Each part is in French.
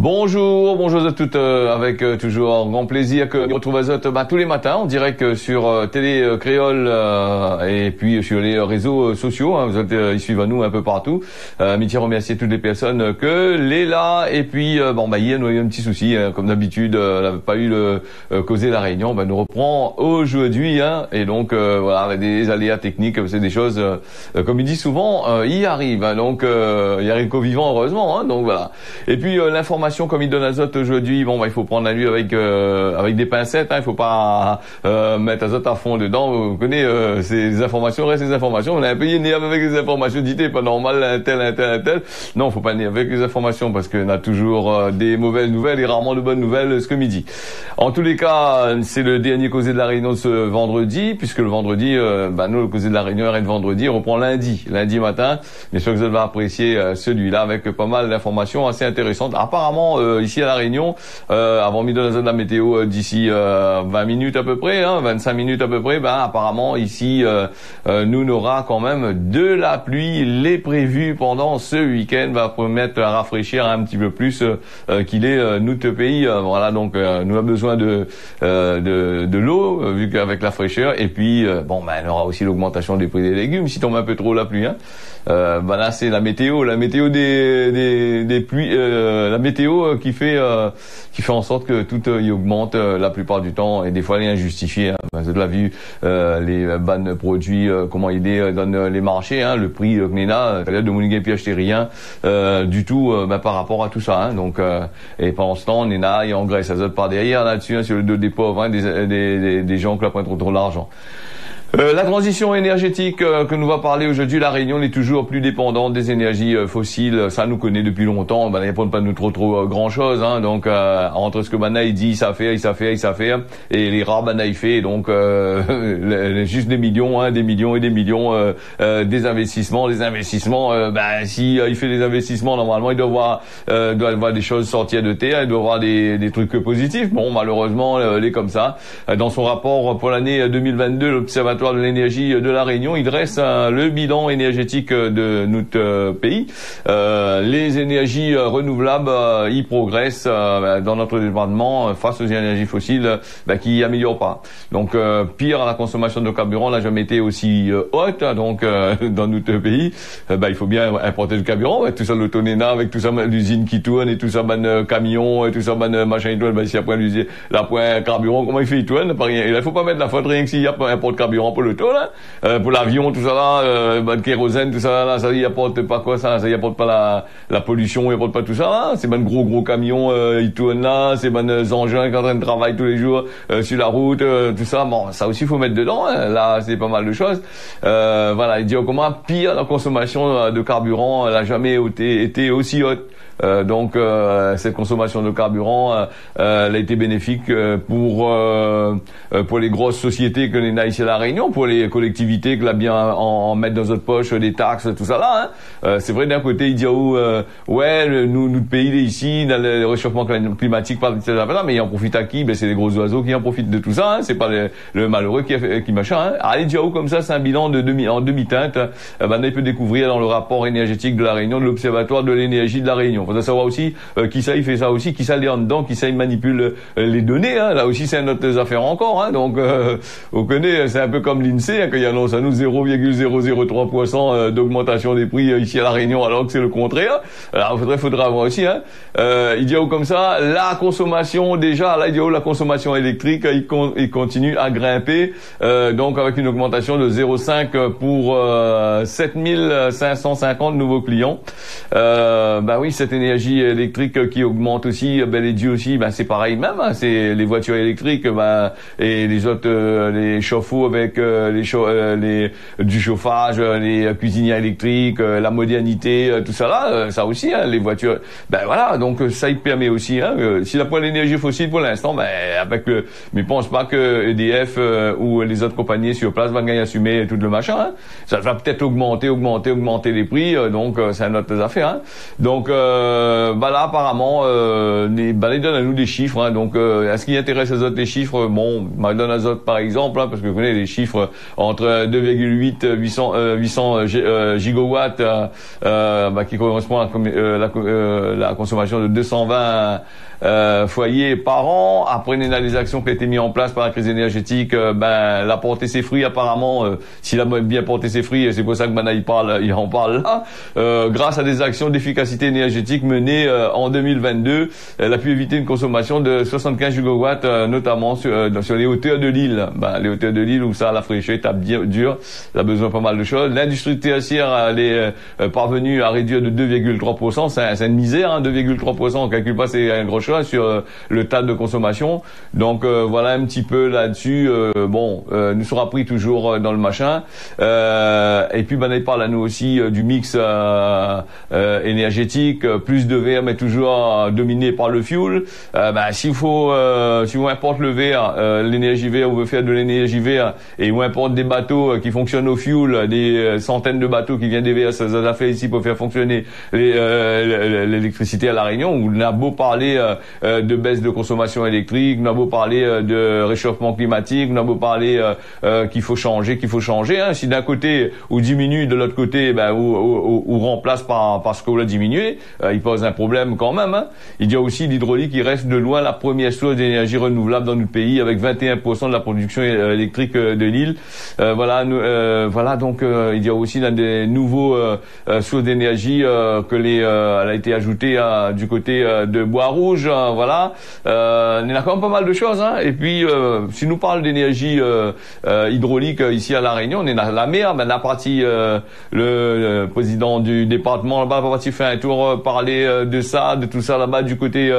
Bonjour, bonjour à toutes, avec toujours un grand plaisir que nous retrouvons tous les matins en direct sur Télé Créole et puis sur les réseaux sociaux. Vous êtes ils suivent à nous un peu partout. Métier remercier toutes les personnes que les là et puis hier nous avons eu un petit souci comme d'habitude, on n'avait pas eu le causé la réunion. Nous reprend aujourd'hui et donc voilà, avec des aléas techniques, c'est des choses comme il dit souvent, y arrive. Donc il arrive qu'au vivant heureusement. Donc voilà. Et puis l'information comme il donne Azote aujourd'hui, il faut prendre la nuit avec des pincettes. Il faut pas mettre Azote à fond dedans. Vous connaissez ces informations, restent ces informations. On a un peu énervé avec les informations. Dites, pas normal, un tel. Non, faut pas énerver avec les informations parce qu'on a toujours des mauvaises nouvelles et rarement de bonnes nouvelles ce midi. En tous les cas, c'est le dernier causé de la Réunion de ce vendredi, puisque le vendredi, nous, le causé de la Réunion arrête vendredi, on reprend lundi matin. Mais je pense que vous allez apprécier celui-là avec pas mal d'informations assez intéressantes. Apparemment, ici à la Réunion, avant mis dans la zone de la météo d'ici 20 minutes à peu près, 25 minutes à peu près, apparemment ici nous n'aura quand même de la pluie. Les prévus pendant ce week-end va permettre à rafraîchir un petit peu plus qu'il est notre pays. Voilà, donc nous avons besoin de l'eau vu qu'avec la fraîcheur et puis on aura aussi l'augmentation des prix des légumes si tombe un peu trop la pluie. Là c'est la météo des pluies, la météo qui fait en sorte que tout y augmente la plupart du temps et des fois elle est injustifiée. Vous avez vu les bannes produits, comment il est dans les marchés, le prix Gnena, c'est-à-dire de Mounigue puis acheter rien du tout par rapport à tout ça. Donc et pendant ce temps Gnena il engraisse Azote par derrière là-dessus sur le dos des pauvres, des gens qui la prennent trop l'argent. La transition énergétique que nous va parler aujourd'hui, la Réunion est toujours plus dépendante des énergies fossiles. Ça nous connaît depuis longtemps. Il n'y a pas nous trop grand chose. Donc entre ce que il dit, ça fait, et les rares il fait. Donc juste des millions et des millions des investissements. Si il fait des investissements, normalement il doit avoir des choses sortir de terre. Il doit avoir des trucs positifs. Bon, malheureusement, il est comme ça. Dans son rapport pour l'année 2022, l'Observatoire de l'énergie de la Réunion, il dresse le bilan énergétique de notre pays. Les énergies renouvelables, ils progressent dans notre département face aux énergies fossiles qui améliorent pas. Donc pire, la consommation de carburant n'a jamais été aussi haute. Donc dans notre pays, il faut bien importer du carburant. Tout ça l'autonéna avec tout ça l'usine qui tourne et tout ça camion et tout ça machin et tout. Si après l'usine, la point carburant, comment il fait il tourne? Il faut pas mettre la faute rien que s'il y a pas importe carburant pour l'auto pour l'avion tout ça là, kérosène tout ça là, ça y apporte pas quoi ça y apporte pas la pollution, il apporte pas tout ça là. C'est gros camions ils tournent là, c'est engins qui sont en train de travailler tous les jours sur la route, tout ça. Bon, ça aussi faut mettre dedans. Là c'est pas mal de choses. Voilà, il dit comment pire la consommation de carburant n'a jamais été aussi haute. Donc cette consommation de carburant elle a été bénéfique pour les grosses sociétés que les ici à la Réunion, pour les collectivités que là bien en mettre dans notre poche des taxes tout ça là. C'est vrai d'un côté il dit notre pays est ici dans le réchauffement climatique par mais il en profite à qui? C'est les gros oiseaux qui en profitent de tout ça. C'est pas le malheureux qui machin. Allez dit comme ça c'est un bilan en demi-teinte. Il peut découvrir dans le rapport énergétique de la Réunion de l'Observatoire de l'énergie de la Réunion. Faut savoir aussi qui ça il fait ça aussi, qui ça est en dedans, qui ça il manipule les données. Là aussi c'est une autre affaire encore. Donc on connaît, c'est un peu comme l'INSEE qui annonce à nous 0,003% d'augmentation des prix ici à la Réunion alors que c'est le contraire. Alors faudra voir aussi. Il dit comme ça la consommation déjà là il dit la consommation électrique il continue à grimper donc avec une augmentation de 0,5 pour 7550 nouveaux clients. Oui, cette énergie électrique qui augmente aussi, les dieux aussi, c'est pareil même. C'est les voitures électriques, et les autres, les chauffe-eau avec du chauffage, les cuisinières électriques, la modernité, tout ça là, ça aussi, les voitures. Voilà, donc ça il permet aussi. S'il a pas l'énergie fossile pour l'instant, mais pense pas que EDF ou les autres compagnies sur place vont gagner assumer tout le machin. Ça va peut-être augmenter les prix, donc c'est une autre affaire. Donc là apparemment, ils donnent à nous des chiffres. Hein, donc, est-ce qui intéresse les autres les chiffres? Bon, donne azote par exemple, hein, parce que vous connaissez les chiffres entre 2,8 800 gigawatts, qui correspond à la consommation de 220 foyers par an. Après les actions qui ont été mises en place par la crise énergétique, elle a porté ses fruits apparemment. S'il a bien porté ses fruits, c'est pour ça que maintenant il en parle là. Grâce à des actions d'efficacité énergétique menées en 2022, elle a pu éviter une consommation de 75 gigawatts, notamment sur les hauteurs de l'île. Les hauteurs de l'île où ça, la fraîcheur tape dur, ça a besoin de pas mal de choses. L'industrie tertiaire, elle est parvenue à réduire de 2,3%. C'est une misère, hein, 2,3%. On calcule pas, c'est un gros choix sur le tas de consommation. Donc voilà un petit peu là-dessus. Nous sera pris toujours dans le machin. Et puis il parle à nous aussi du mix énergétique, plus de verre mais toujours dominé par le fuel. Si on importe le verre, l'énergie verte, on veut faire de l'énergie verte et on importe des bateaux qui fonctionnent au fuel, des centaines de bateaux qui viennent des verres, ça a fait ici pour faire fonctionner l'électricité à La Réunion, où on a beau parler de baisse de consommation électrique, on a beau parler de réchauffement climatique, on a beau parler qu'il faut changer, hein. Si d'un côté on diminue, de l'autre côté on remplace parce qu'on l'a diminué, il pose un problème quand même, hein. Il y a aussi l'hydraulique qui reste de loin la première source d'énergie renouvelable dans notre pays, avec 21% de la production électrique de l'île. Donc il y a aussi des nouveaux sources d'énergie elle a été ajoutée du côté de Bois-Rouge. Il y a quand même pas mal de choses, hein. Et puis si nous parle d'énergie hydraulique ici à La Réunion, on est dans la mer. La partie le président du département là-bas va partir faire un tour, parler de ça, de tout ça là-bas du côté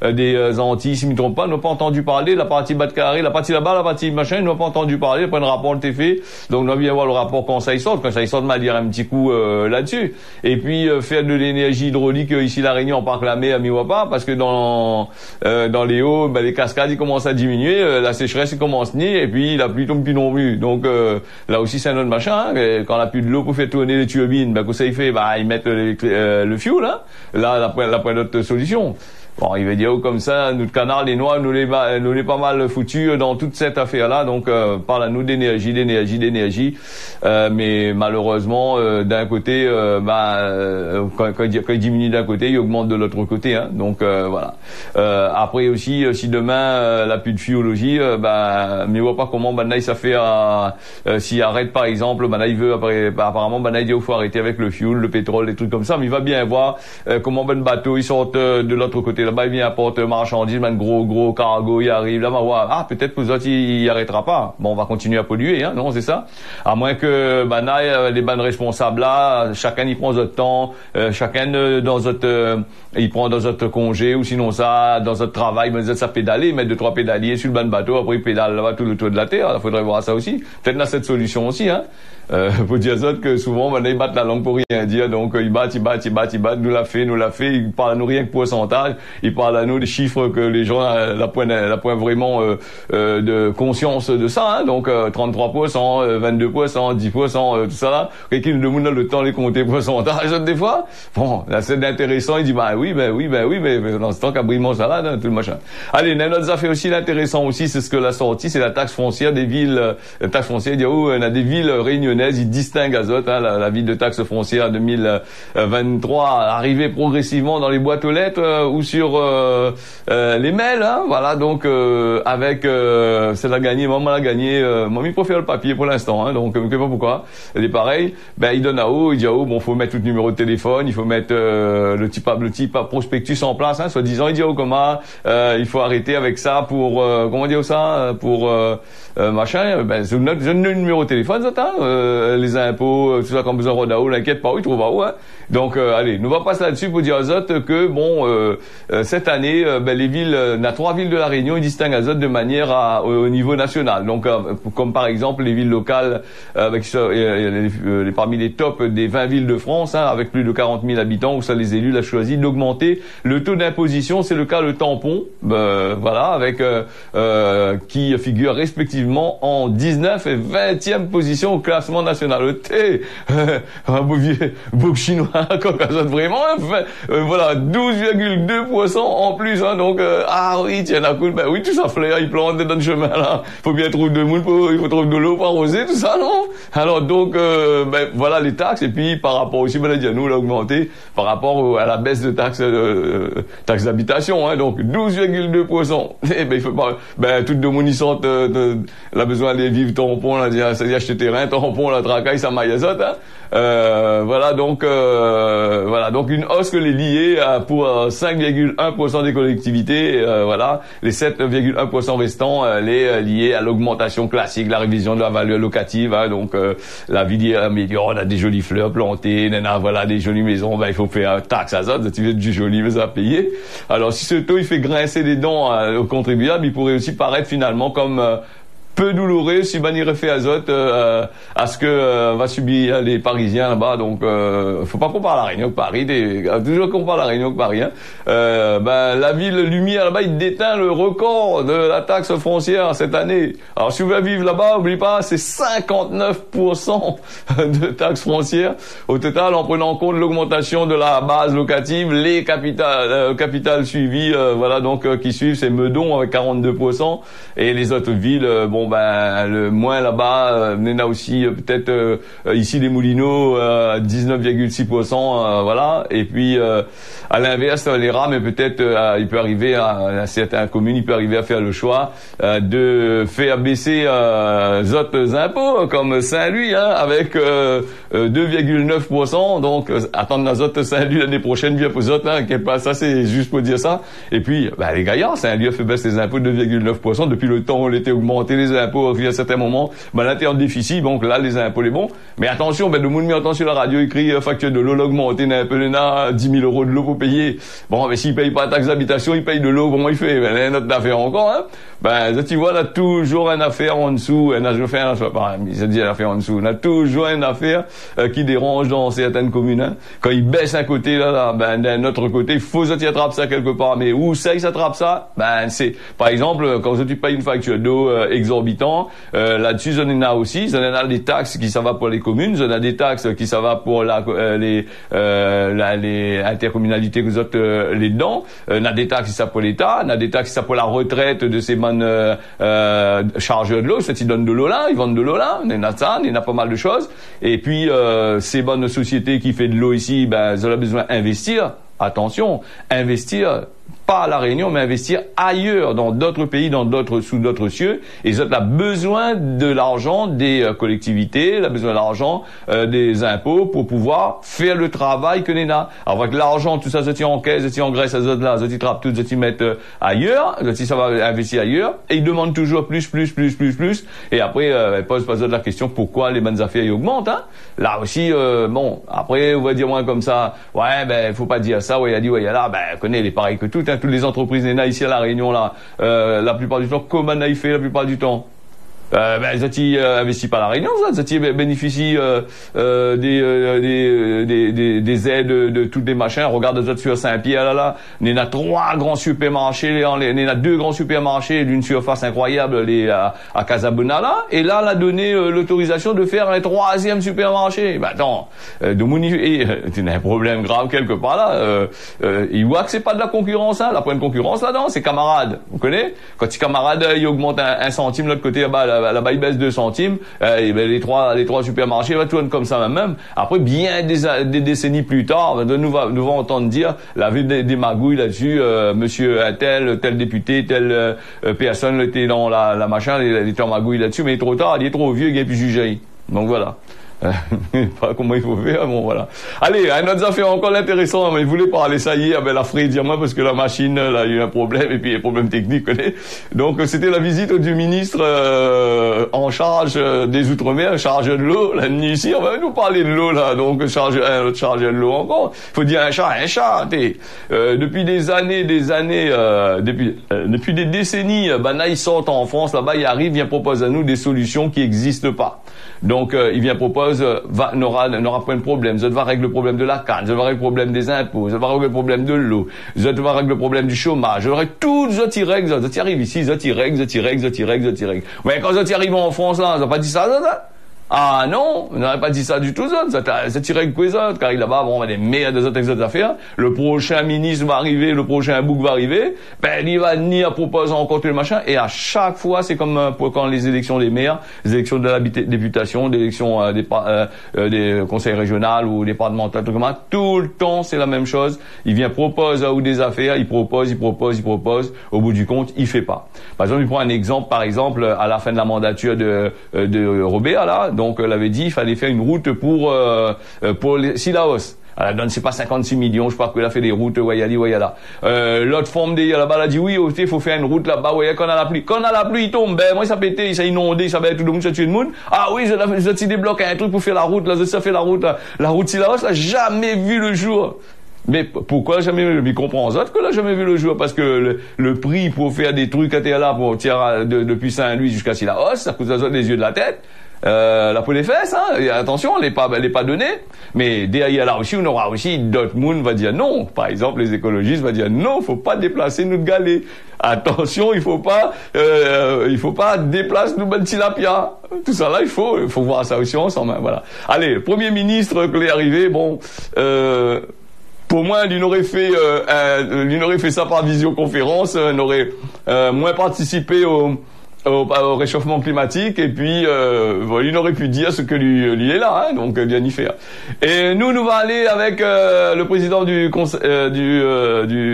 des Antilles. Si je ne me trompe pas, ils n'ont pas entendu parler. La partie bas de carré, la partie là-bas, la partie machin, ils n'ont pas entendu parler. Après un rapport de fait. Donc on va bien voir le rapport quand ça y sort. Quand ça y sort, m'a dire un petit coup là-dessus. Et puis faire de l'énergie hydraulique ici à La Réunion, en parc la mer à Miwapa, parce que dans les hauts, les cascades ils commencent à diminuer, la sécheresse il commence à nier, et puis la pluie tombe plus non plus. Donc là aussi c'est un autre machin, hein. Quand on n'a plus de l'eau pour faire tourner les turbines, que ça y fait, ils mettent le fuel, hein. Là la point d'autre solution. Bon, il va dire comme ça, notre canard, les noix, nous les pas mal foutus dans toute cette affaire-là. Donc, parle à nous d'énergie. Mais malheureusement, d'un côté, quand il diminue d'un côté, il augmente de l'autre côté. Hein. Donc, voilà. Après aussi, si demain, la plus de physiologie, mais on voit pas comment Banai ça fait s'il arrête par exemple, il veut apparemment Banai dit il faut arrêter avec le fuel, le pétrole, des trucs comme ça. Mais il va bien voir comment bateau ils sortent de l'autre côté. Là-bas, il vient apporter marchandises, gros cargo, il arrive. Là, peut-être que vous autres, il arrêtera pas. Bon, on va continuer à polluer, hein, non, c'est ça. À moins que, les bannes responsables là, chacun y prend votre temps, chacun il prend dans votre congé, ou sinon ça, dans votre travail, ça pédaler, mettre 2-3 pédaliers sur le ban de bateau, après il pédale là-bas tout le tour de la terre. Il faudrait voir ça aussi. Peut-être dans cette solution aussi, hein. Faut dire ça que souvent, ils battent la langue pour rien dire, donc ils battent, nous l'a fait, ils parlent à nous rien que pourcentage, ils parlent à nous des chiffres que les gens, la point vraiment de conscience de ça, hein, donc 33%, 22%, 10%, tout ça là, quelqu'un nous demande le temps les compter pourcentage des fois, bon, là c'est intéressant, il dit oui, mais dans ce temps qu'à brimont ça là, hein, tout le machin. Allez, notre affaire aussi, l'intéressant aussi, c'est ce que la sortie, c'est la taxe foncière des villes, la taxe foncière, il dit on a des villes réunionnaises, il distingue Azote, hein, la ville de taxe foncière 2023 arrivée progressivement dans les boîtes aux lettres ou sur les mails, hein, voilà, donc avec c'est la gagné, maman l'a gagné, moi il préfère le papier pour l'instant, hein, donc je sais pas pourquoi. Elle est pareil, il donne à haut, il dit faut mettre tout le numéro de téléphone, il faut mettre le type prospectus en place, hein, soi-disant, il dit comment il faut arrêter avec ça pour comment dire ça pour machin, c'est notre numéro de téléphone, ça, les impôts, tout ça comme besoin Rodao, l'inquiète pas, il trouve pas où, hein. Donc allez, nous va passer là-dessus pour dire aux autres que cette année, les villes, on a 3 villes de la Réunion, ils distinguent Azote de manière au niveau national. Donc comme par exemple les villes locales, qui sont parmi les tops des 20 villes de France, hein, avec plus de 40 000 habitants, où ça les élus ont choisi d'augmenter le taux d'imposition. C'est le cas le tampon, voilà, avec qui figure respectivement en 19 et 20e position au classement financement nationalité, un beau chinois, comme ça, vraiment, voilà, 12,2% en plus, hein, donc, ah oui, tiens, la cool, ben oui, tout ça flaire, il plante dans le chemin, là. Faut bien trouver de monde, il faut trouver de l'eau pour arroser, tout ça, non? Alors, donc, ben, voilà les taxes, et puis, par rapport aussi, ben, nous, l'a augmenté, par rapport à la baisse de taxes d'habitation, hein, donc, 12,2%. Eh ben, il faut pas, ben, tout de monde y sort, la besoin d'aller vivre tampon, là, c'est-à-dire acheter terrain, tampon, la tracaille, ça maillazot, hein. Voilà, donc une hausse que les liée pour 5,1% des collectivités, voilà, les 7,1% restants, les liés à l'augmentation classique, la révision de la valeur locative, hein, donc la vie améliore, on a des jolies fleurs plantées, voilà, des jolies maisons, ben il faut faire taxe à ça, tu veux du joli, mais à payer. Alors si ce taux il fait grincer les dents aux contribuables, il pourrait aussi paraître finalement comme peu douloureux si ben il refait azote à ce que va subir les Parisiens là-bas. Donc faut pas comparer la Réunion avec Paris, toujours comparer la Réunion avec Paris, hein. Ben la ville lumière là-bas, il déteint le record de la taxe foncière cette année. Alors si vous voulez vivre là-bas, n'oubliez pas, c'est 59% de taxes foncières au total, en prenant en compte l'augmentation de la base locative, les capitales suivies, voilà, donc qui suivent, c'est Meudon avec 42%, et les autres villes, bon ben le moins là-bas, on a aussi peut-être ici les Moulineaux 19,6%, voilà, et puis à l'inverse les rames, peut-être il peut arriver à certaines communes, il peut arriver à faire le choix de faire baisser d'autres impôts comme Saint-Louis, hein, avec 2,9%, donc attendre la autres Saint-Louis l'année prochaine bien pour autres, hein, pas ça, c'est juste pour dire ça. Et puis ben les gaillards, Saint-Louis a fait baisser les impôts de 2,9% depuis le temps où on était augmenté les impôts à un certain moment, ben là t'es en déficit, donc là les impôts les bons. Mais attention, ben le monde met attention, la radio écrit facture de l'eau l'augmenter un peu, 10 000 € de l'eau pour payer. Bon, mais s'il paye pas la taxe d'habitation, il paye de l'eau, comment il fait? Ben là, notre affaire encore, hein. Ben, tu vois, on a toujours une affaire en dessous, on a en dessous, on a toujours une affaire qui dérange dans certaines communes, hein. Quand ils baissent un côté, là, ben, d'un autre côté, il faut que tu attrapes ça quelque part. Mais où ça, ils s'attrapent ça? Ben, c'est, par exemple, quand tu payes une facture d'eau exorbitant, là-dessus, on en a aussi, on en a des taxes qui ça va pour les communes, on a des taxes qui ça va pour les intercommunalités que vous autres, les dents, on a des taxes qui ça pour l'État, on a des taxes qui ça pour la retraite de ces bonnes chargeurs de l'eau, c'est ils donnent de l'eau là, ils vendent de l'eau là, on en a ça, on en a pas mal de choses. Et puis ces bonnes sociétés qui fait de l'eau ici, ben elles ont besoin d'investir. Attention, investir pas à la Réunion, mais investir ailleurs, dans d'autres pays, sous d'autres cieux. Et ils ont besoin de l'argent des collectivités, ils ont besoin de l'argent des impôts pour pouvoir faire le travail que l'on a. Alors avec l'argent, tout ça se tient en caisse, se tient en graisse, ça se trappe tout, se mettent ailleurs, ça va investir ailleurs, et ils demandent toujours plus. Et après, ils posent pas la question pourquoi les bonnes affaires augmentent, hein. Là aussi, bon, après, on va dire moins comme ça, ouais, ben, faut pas dire ça, ouais, il a dit, ouais, il y a là, ben, connaît, il est pareil que tout, hein. Toutes les entreprises ici à la Réunion là, la plupart du temps, comment on a fait la plupart du temps? Ben Zati investit pas la Réunion, Zati bénéficie des aides de tous les machins. Regarde Zati sur Saint-Pierre là, on a 3 grands supermarchés, on a 2 grands supermarchés d'une surface incroyable à Casabona là, et là on a donné l'autorisation de faire un 3e supermarché. Ben attends, tu as un problème grave quelque part là. Il voit que c'est pas de la concurrence, hein. La première concurrence là-dedans, c'est camarade. Vous connaissez? Quand tu camarade, il augmente un centime de l'autre côté là-bas il baisse 2 centimes, et ben les trois supermarchés va tourner comme ça même. Après bien des décennies plus tard, nous va entendre dire la ville des magouilles là-dessus, monsieur un tel député, telle personne était dans la machin, il était en magouille là-dessus, mais il est trop tard, il est trop vieux, il est plus jugé. Donc voilà. Pas comment il faut faire, bon voilà. Allez, un autre affaire encore intéressant, mais je voulais parler ça hier, ben la Frey dire moi parce que la machine, là, il y a eu un problème, et puis un problème technique, donc c'était la visite du ministre en charge des Outre-mer, chargé de l'eau, la nuit ici, on va nous parler de l'eau là, donc chargé de l'eau encore. Faut dire un chat, depuis des années, depuis des décennies, ben là ils sortent en France, là-bas ils arrivent, ils proposent à nous des solutions qui n'existent pas. Donc il vient propose n'aura pas de problème, ça va régler le problème de la canne, ça va régler le problème des impôts, ça va régler le problème de l'eau, ça va régler le problème du chômage, ça va régler tout, ça arrive ici, ça règle. Mais quand ça arrive en France là, ça va pas dit ça. Ah non, on n'aurait pas dit ça du tout, ça tirait que les autres, car il là-bas, bon, on va des meilleurs des autres affaires. Le prochain ministre va arriver, le prochain bouc va arriver, ben, il va ni à proposer encore tout le machin, et à chaque fois, c'est comme pour quand les élections des maires, les élections de la députation, des élections des conseils régionaux ou départementaux, tout le temps, c'est la même chose. Il vient proposer ou des affaires, il propose, au bout du compte, il fait pas. Par exemple, il prend un exemple, à la fin de la mandature de Robert, là, donc, elle avait dit, il fallait faire une route pour Sillaos. Elle a donné, c'est pas 56 millions, je crois qu'elle a fait des routes, Wayala. L'autre forme là-bas, elle a dit, oui, il faut faire une route là-bas, quand on a la pluie. Quand on a la pluie, il tombe, ben, moi, ça pétait, ça inondé, ça va tout le monde, ça tue le monde. Ah oui, je débloqué un truc pour faire la route, là, ça fait la route, là. La route Sillaos, là, jamais vu le jour. Mais pourquoi jamais vu? Mais comprends ça que là jamais vu le jour, parce que le prix pour faire des trucs à terre là pour tirer depuis Saint-Louis jusqu'à Sillaos, ça coûte les yeux de la tête. La peau des fesses, hein. Et attention, elle est pas donnée. Mais derrière là aussi, on aura aussi d'autres monde va dire non. Par exemple, les écologistes vont dire non, faut pas déplacer notre galet. Attention, il faut pas déplacer nos belles tilapia. Tout ça là, il faut voir ça aussi ensemble, hein, voilà. Allez, Premier ministre, que l'est arrivé, bon, pour moi, il aurait fait ça par visioconférence, n'aurait moins participé au réchauffement climatique, et puis il aurait pu dire ce que lui est là, hein, donc bien y faire. Et nous allons aller avec le président du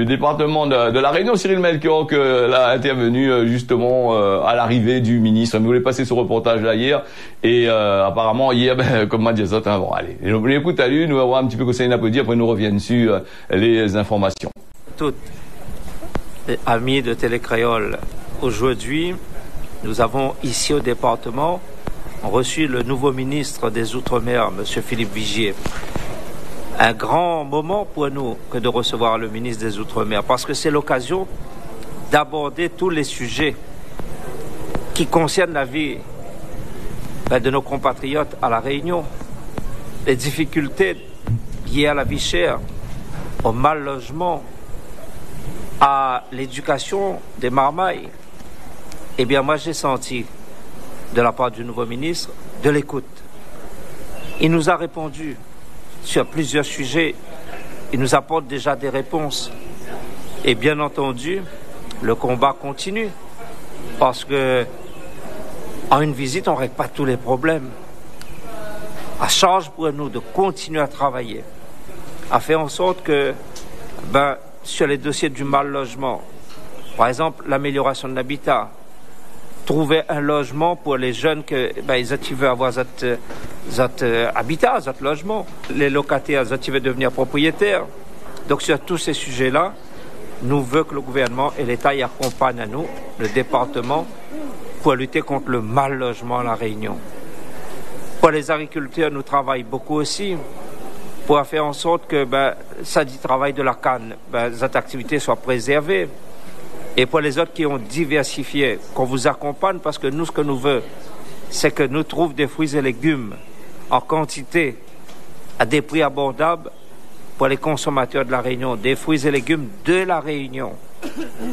département de la Réunion, Cyril Melchior, qui a intervenu justement à l'arrivée du ministre. Nous voulons passer ce reportage là hier, et apparemment hier, comme m'a dit ça, hein, bon allez, écoute à lui, nous allons voir un petit peu que ça a à dire, après nous reviennent sur les informations. Toutes les amis de Télécréole, aujourd'hui, nous avons ici au département reçu le nouveau ministre des Outre-mer, M. Philippe Vigier. Un grand moment pour nous que de recevoir le ministre des Outre-mer, parce que c'est l'occasion d'aborder tous les sujets qui concernent la vie de nos compatriotes à La Réunion, les difficultés liées à la vie chère, au mal logement, à l'éducation des marmailles. Eh bien, moi, j'ai senti, de la part du nouveau ministre, de l'écoute. Il nous a répondu sur plusieurs sujets. Il nous apporte déjà des réponses. Et bien entendu, le combat continue. Parce que, en une visite, on ne règle pas tous les problèmes. À charge pour nous de continuer à travailler, à faire en sorte que, sur les dossiers du mal logement, par exemple, l'amélioration de l'habitat, trouver un logement pour les jeunes qui veulent avoir cet habitat, cet logement. Les locataires qui veulent devenir propriétaires. Donc sur tous ces sujets-là, nous voulons que le gouvernement et l'État y accompagnent à nous, le département, pour lutter contre le mal logement à La Réunion. Pour les agriculteurs, nous travaillons beaucoup aussi pour faire en sorte que ça dit travail de la canne, cette activité soit préservée. Et pour les autres qui ont diversifié, qu'on vous accompagne, parce que nous, ce que nous voulons, c'est que nous trouvions des fruits et légumes en quantité, à des prix abordables pour les consommateurs de La Réunion, des fruits et légumes de La Réunion.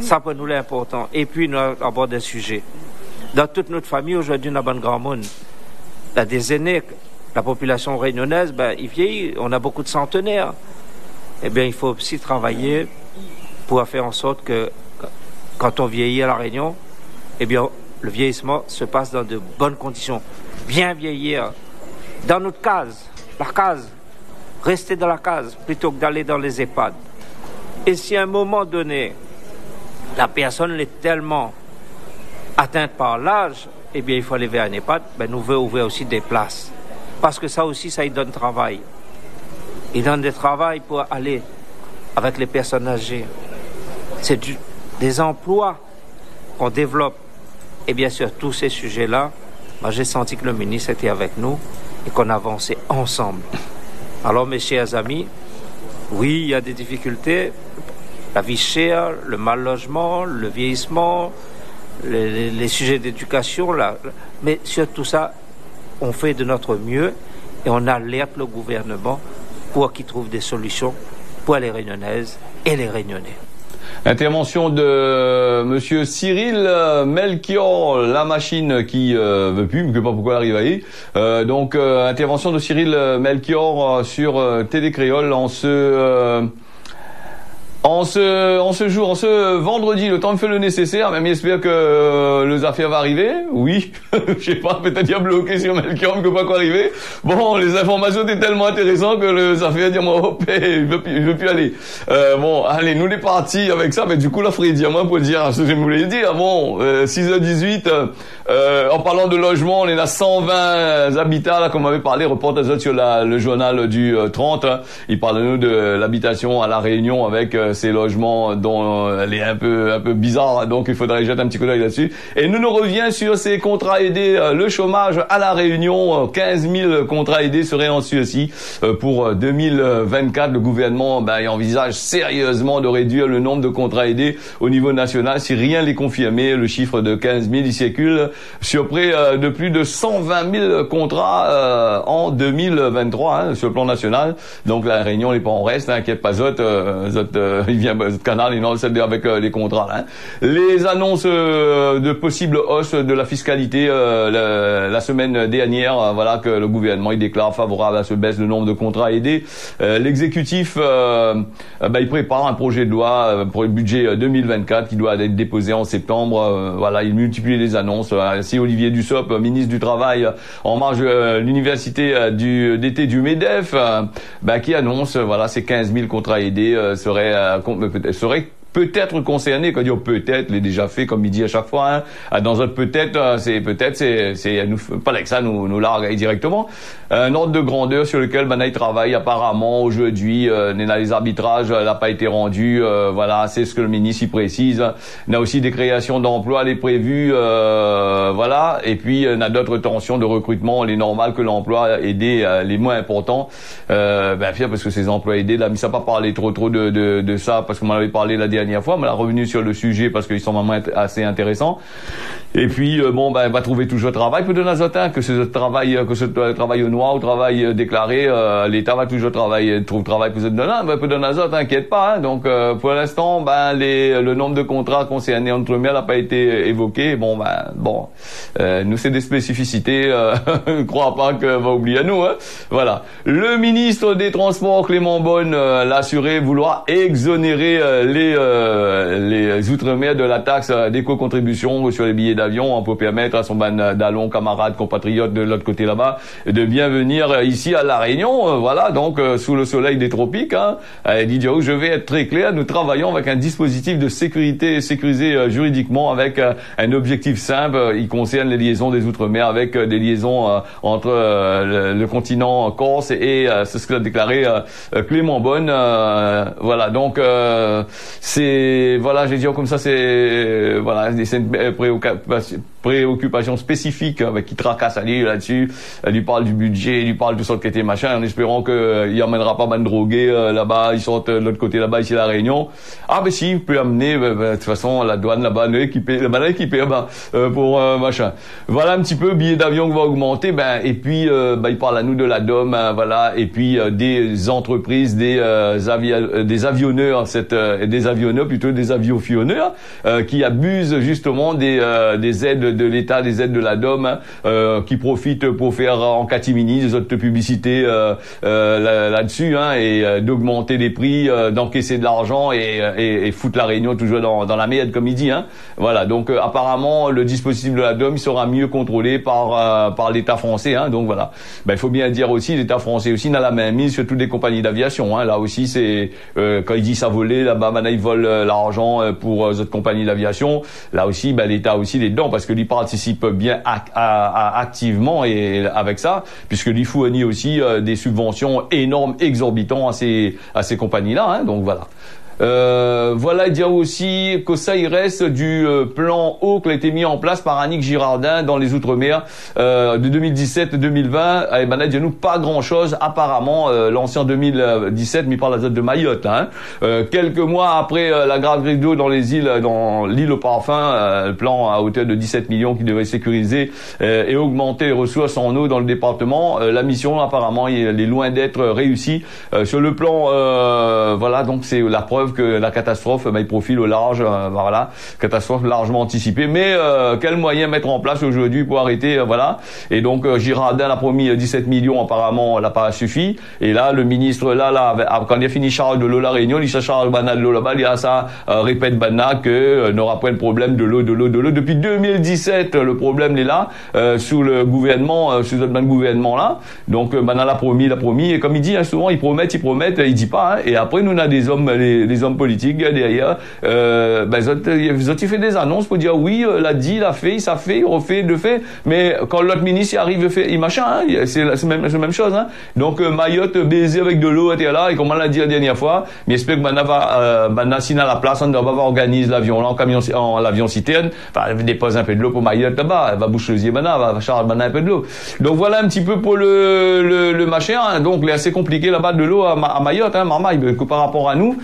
Ça, pour nous, l'important. Et puis, nous abordons des sujets. Dans toute notre famille, aujourd'hui, on a un grand monde. Il y a des aînés, la population réunionnaise, il vieillit, on a beaucoup de centenaires. Eh bien, il faut aussi travailler pour faire en sorte que quand on vieillit à La Réunion, eh bien, le vieillissement se passe dans de bonnes conditions. Bien vieillir dans notre case, la case, rester dans la case plutôt que d'aller dans les EHPAD. Et si à un moment donné, la personne est tellement atteinte par l'âge, eh bien, il faut aller vers un EHPAD, nous voulons ouvrir aussi des places. Parce que ça aussi, ça y donne travail. Il donne des travail pour aller avec les personnes âgées. C'est des emplois qu'on développe. Et bien sûr, tous ces sujets-là, j'ai senti que le ministre était avec nous et qu'on avançait ensemble. Alors, mes chers amis, oui, il y a des difficultés. La vie chère, le mal logement, le vieillissement, les sujets d'éducation, mais sur tout ça, on fait de notre mieux et on alerte le gouvernement pour qu'il trouve des solutions pour les Réunionnaises et les Réunionnais. Intervention de Monsieur Cyril Melchior, la machine qui veut plus, mais que pas pourquoi elle arrive à y. Donc intervention de Cyril Melchior sur Télé Créole en ce vendredi. Le temps me fait le nécessaire, même j'espère que les affaires vont arriver. Oui, je sais pas, peut-être y a bloqué sur Melchior, mais que pas quoi arriver. Bon, les informations étaient tellement intéressantes que les affaires disent moi, hop, je veux plus aller. Bon, allez, nous les partis avec ça, mais du coup, là, Freddy, moi, pour dire ce que je voulais dire, bon, 6h18, en parlant de logement, on est à 120 habitats, là, comme on avait parlé, reportage sur le journal du 30, hein. Il parle de nous de l'habitation à La Réunion avec ces logements dont elle est un peu bizarre, donc il faudrait jeter un petit coup d'œil là-dessus. Et nous reviens sur ces contrats aidés, le chômage à La Réunion, 15 000 contrats aidés seraient en Suisse pour 2024. Le gouvernement il envisage sérieusement de réduire le nombre de contrats aidés au niveau national. Si rien n'est confirmé, le chiffre de 15 000 il circule sur près de plus de 120 000 contrats en 2023 hein, sur le plan national. Donc La Réunion n'est pas en reste, inquiète pas il vient de canal et non celle avec les contrats là, hein. Les annonces de possibles hausses de la fiscalité la semaine dernière, voilà que le gouvernement il déclare favorable à ce baisse de nombre de contrats aidés. L'exécutif il prépare un projet de loi pour le budget 2024 qui doit être déposé en septembre. Voilà, il multiplie les annonces. Ainsi Olivier Dussopt, ministre du Travail en marge de l'université d'été du MEDEF, qui annonce voilà ces 15 000 contrats aidés serait peut-être concerné, quand dire peut-être, l'est déjà fait, comme il dit à chaque fois, hein. Dans un peut-être, c'est, nous, pas avec ça, nous largue directement. Un ordre de grandeur sur lequel, il travaille apparemment aujourd'hui, les arbitrages, n'a pas été rendu, voilà, c'est ce que le ministre y précise. Il y a aussi des créations d'emplois, les prévues, voilà, et puis, il y a d'autres tensions de recrutement, les normales que l'emploi aidé, les moins importants, parce que ces emplois aidés, là, mais ça n'a pas parlé trop de ça, parce qu'on m'en avait parlé la dernière fois, mais là revenu sur le sujet parce qu'ils sont vraiment assez intéressants. Et puis va trouver toujours travail pour de l'azotin, que ce travail au noir ou travail déclaré, l'État va toujours trouve travail pour de l'azote, t'inquiète pas. Hein. Donc pour l'instant, le nombre de contrats concernés en Outre-mer n'a pas été évoqué. Nous c'est des spécificités. Ne crois pas que va oublier à nous. Hein. Voilà. Le ministre des Transports Clément Beaune l'a assuré vouloir exonérer les Outre-mer de la taxe d'éco-contribution sur les billets d'avion pour permettre à son d'allons camarades, compatriotes de l'autre côté là-bas de bien venir ici à La Réunion. Voilà, donc sous le soleil des tropiques. Hein, dit je vais être très clair, nous travaillons avec un dispositif de sécurité sécurisé juridiquement avec un objectif simple. Il concerne les liaisons des Outre-mer avec des liaisons entre le continent Corse et c'est ce que a déclaré Clément Beaune. Voilà, donc c'est voilà, j'ai dit comme ça, c'est voilà, c'est une préoccupation spécifique qui tracasse à lui là-dessus. Elle lui parle du budget, il lui parle de sorte qui était machin, en espérant que il amènera pas mal de drogués là-bas, ils sortent de l'autre côté là-bas, ici à La Réunion. Ah ben si, il peut amener de toute façon la douane là-bas équipée, pour machin. Voilà un petit peu billets d'avion qui va augmenter, et puis il parle à nous de la DOM, voilà, et puis des entreprises, des avionneurs, des avionneurs plutôt des aviofionneurs qui abusent justement des aides de l'État, des aides de la DOM, qui profitent pour faire en catimini des autres publicités là-dessus, hein, et d'augmenter les prix, d'encaisser de l'argent et foutre La Réunion toujours dans la merde comme il dit, hein. Voilà, donc apparemment le dispositif de la DOM il sera mieux contrôlé par l'État français, hein. Donc voilà, il faut bien dire aussi l'État français aussi n'a la main mise sur toutes les compagnies d'aviation, hein. Là aussi c'est quand il dit ça voler là-bas, maintenant ils volent l'argent pour les autres compagnies d'aviation. Là aussi l'État aussi est dedans parce que lui participe bien activement et avec ça, puisque lui fournit aussi des subventions énormes, exorbitantes à ces compagnies-là, hein. Donc voilà. Voilà, dire aussi que ça il reste du plan eau qui a été mis en place par Annick Girardin dans les Outre-mer de 2017-2020. Nous pas grand chose apparemment lancé en 2017, mais par la zone de Mayotte, hein. Quelques mois après la grave crise d'eau dans l'île au parfum, le plan à hauteur de 17 millions qui devait sécuriser et augmenter les ressources en eau dans le département. La mission apparemment elle est loin d'être réussie sur le plan voilà, donc c'est la preuve preuve que la catastrophe, il profile au large, voilà, catastrophe largement anticipée. Mais quel moyen mettre en place aujourd'hui pour arrêter, voilà. Et donc Girardin a promis 17 millions, apparemment, n'a pas suffi. Et là, le ministre, quand il a fini Charles de l'eau la Réunion, il Charles Banat de l'eau là-bas, il y a ça, répète Banat que n'aura pas le problème de l'eau. Depuis 2017, le problème est là, sous le gouvernement, sous le gouvernement là. Donc Banat l'a promis, et comme il dit, hein, souvent ils promettent, il dit pas, hein. Et après nous on a des hommes, les hommes politiques derrière, ils ont fait des annonces pour dire oui, l'a dit, il a fait, ça fait, il refait, il le fait, mais quand l'autre ministre y arrive, il fait, il machin, hein, c'est la même chose, hein. Donc Mayotte baiser avec de l'eau, était là, et comme on l'a dit la dernière fois, mais j'espère que Banat s'il a la place, on va organiser l'avion là, en l'avion citerne, enfin, dépose un peu de l'eau pour Mayotte là-bas, elle va boucher les yeux Banat, va Charles Banat un peu de l'eau. Donc voilà un petit peu pour le machin, hein. Donc il est assez compliqué là-bas de l'eau à Mayotte, hein, Marmaille, que par rapport à nous,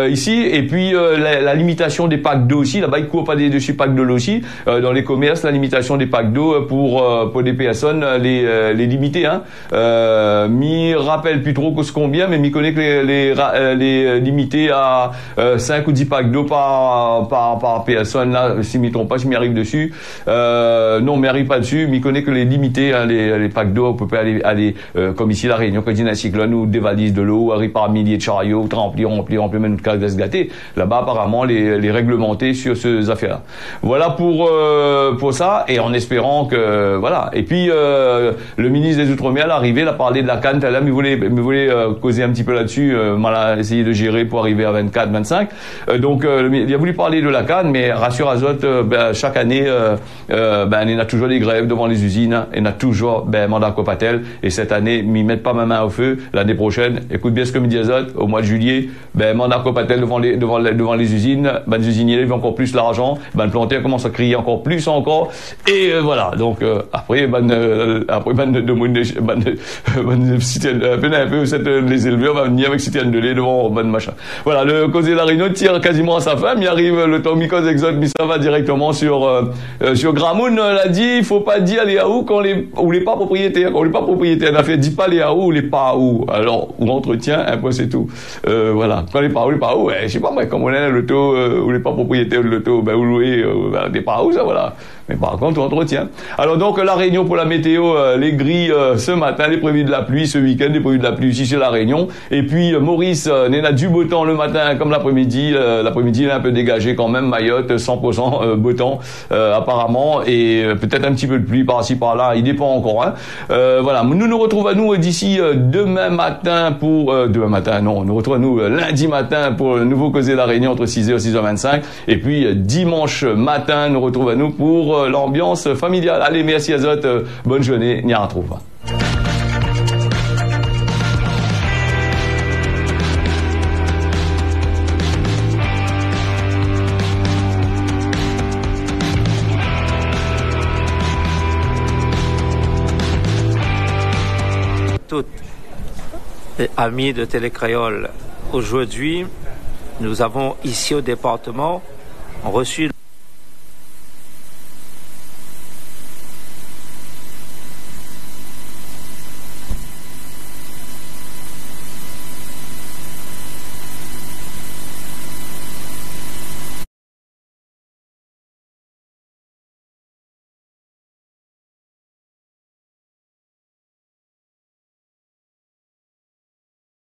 ici, et puis la limitation des packs d'eau aussi, là-bas ils courent pas dessus packs d'eau aussi, dans les commerces, la limitation des packs d'eau pour des personnes, les limiter, hein. M'y rappelle plus trop combien, mais m'y connaît que les limiter à 5 ou 10 packs d'eau par personne, là, si m'y trompe pas, je m'y arrive dessus. Non, m'y arrive pas dessus, m'y connaît que les limiter, hein, les packs d'eau, on peut pas aller comme ici la Réunion, quand il y a un cyclone ou des valises de l'eau, arrive par milliers de chariots, remplir même de cases gâtées. Là-bas, apparemment, les réglementer sur ces affaires-là. Voilà pour ça, et en espérant que, voilà. Et puis, le ministre des Outre-mer, l'arrivée, il a parlé de la canne, là, il voulait causer un petit peu là-dessus, mal essayé de gérer pour arriver à 24, 25. Donc, il a voulu parler de la canne, mais rassure Azote, chaque année, il y a toujours des grèves devant les usines, il y a toujours, mandat Copatel, et cette année, m'y mettent pas ma main au feu. L'année prochaine, écoute bien ce que me dit Azote, au mois de juillet, mandat Copatel devant les usines, les usiniers, ils veulent encore plus l'argent, le planteur commence à crier encore plus, et voilà. Donc, après, les éleveurs vont venir avec citerne de lait devant, machin. Voilà, le causé de la Réunion tire quasiment à sa fin, il arrive le temps mi-cause exote, mais ça va directement sur Gramoun, l'a dit, il faut pas dire les AOU ou les pas propriétaires. Quand on n'est pas propriétaire, on a fait, dit pas les AOU ou les pas AOU. Alors, ou entretien, un peu c'est tout. Voilà. Quand les pas AOU, je sais pas moi, comme on est l'auto, ou les pas propriétaires de l'auto, vous louez, des pas AOU, ça voilà. Mais par contre, entretien. Alors donc, la Réunion pour la météo, les grilles ce matin, les prévus de la pluie, ce week-end, les prévus de la pluie ici sur la Réunion. Et puis, Maurice, il a du beau temps le matin comme l'après-midi. L'après-midi, il est un peu dégagé quand même. Mayotte, 100% beau temps, apparemment. Et peut-être un petit peu de pluie par-ci, par-là. Il dépend encore, hein. Voilà. Nous retrouvons d'ici demain matin nous retrouvons lundi matin pour le nouveau causé de la Réunion entre 6h et 6h25. Et puis, dimanche matin, nous retrouvons pour l'ambiance familiale. Allez, merci Azote, bonne journée, n'y a retrouve. Toutes amis de Télécréole, aujourd'hui, nous avons ici au département reçu